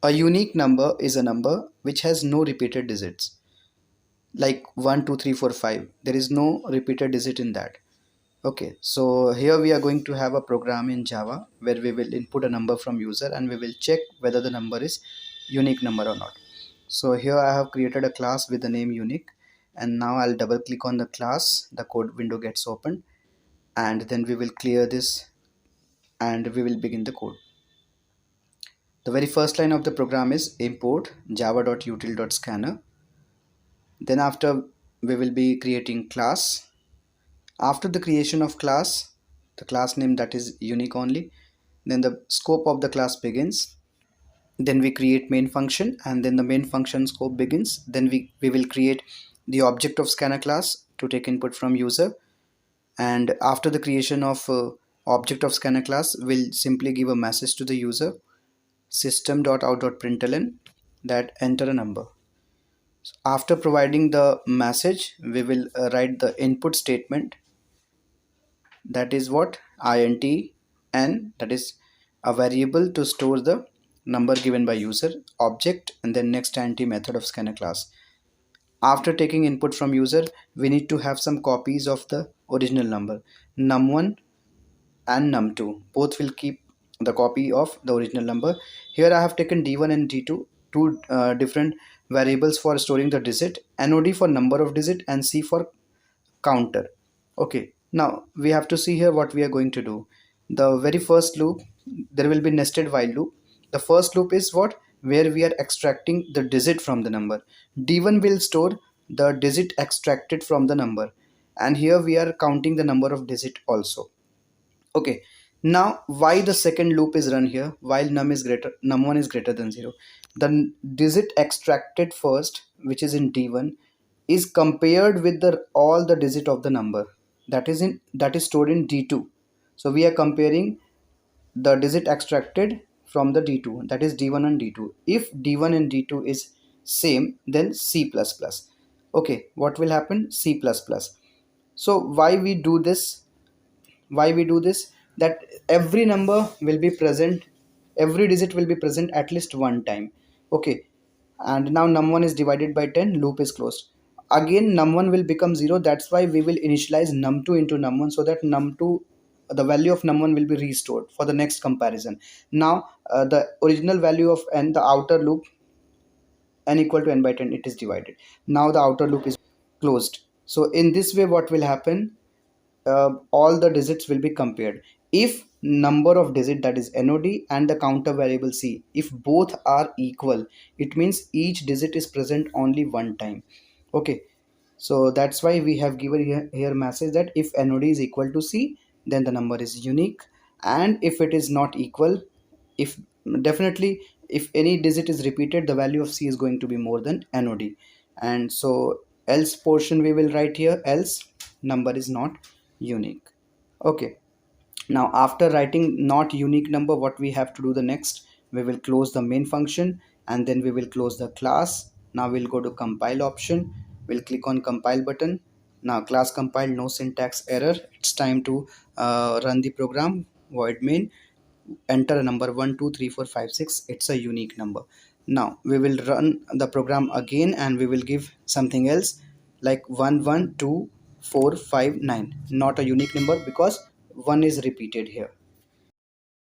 A unique number is a number which has no repeated digits, like 1, 2, 3, 4, 5. There is no repeated digit in that. Okay, so here we are going to have a program in Java where we will input a number from user and we will check whether the number is unique number or not. So here I have created a class with the name unique, and now I'll double click on the class. The code window gets opened, and then we will clear this and we will begin the code. The very first line of the program is import java.util.scanner. Then after, we will be creating class. After the creation of class, the class name that is unique only, then the scope of the class begins. Then we create main function, and then the main function scope begins. Then we will create the object of scanner class to take input from user. And after the creation of object of scanner class, we'll simply give a message to the user, system.out.println, that enter a number. So after providing the message, we will write the input statement, that is what int n, that is a variable to store the number given by user, object, and then next int method of scanner class. After taking input from user, we need to have some copies of the original number. Num1 and num2 both will keep the copy of the original number. Here I have taken d1 and d2, two different variables for storing the digit, nod for number of digit and c for counter. Okay, now we have to see here what we are going to do. The very first loop, there will be nested while loop. The first loop is what, where we are extracting the digit from the number. D1 will store the digit extracted from the number, and here we are counting the number of digit also. Okay, now why the second loop is run here while num1 is greater than 0? The digit extracted first, which is in d1, is compared with the all the digit of the number that is stored in d2. So we are comparing the digit extracted from the d2, that is d1 and d2. If d1 and d2 is same, then c++. Okay, what will happen? C++. So why we do this? That every number will be present, every digit will be present at least one time. Okay, and now num1 is divided by 10, loop is closed. Again num1 will become 0, that's why we will initialize num2 into num1, so that num2, the value of num1 will be restored for the next comparison. Now the original value of n, the outer loop, n equal to n by 10, it is divided. Now the outer loop is closed. So in this way what will happen, all the digits will be compared. If number of digit, that is nod, and the counter variable c, if both are equal, it means each digit is present only one time. Okay, so that's why we have given here message that if nod is equal to c, then the number is unique, and if it is not equal, if definitely if any digit is repeated, the value of c is going to be more than nod. And so else portion we will write here, else number is not unique. Okay, now after writing not unique number, what we have to do the next, we will close the main function and then we will close the class. Now we'll go to compile option, we'll click on compile button. Now class compiled, no syntax error. It's time to run the program. Void main, enter a number 1 2 3 4 5 6, it's a unique number. Now we will run the program again and we will give something else like 1 1 2 4 5 9, not a unique number because 1 is repeated here.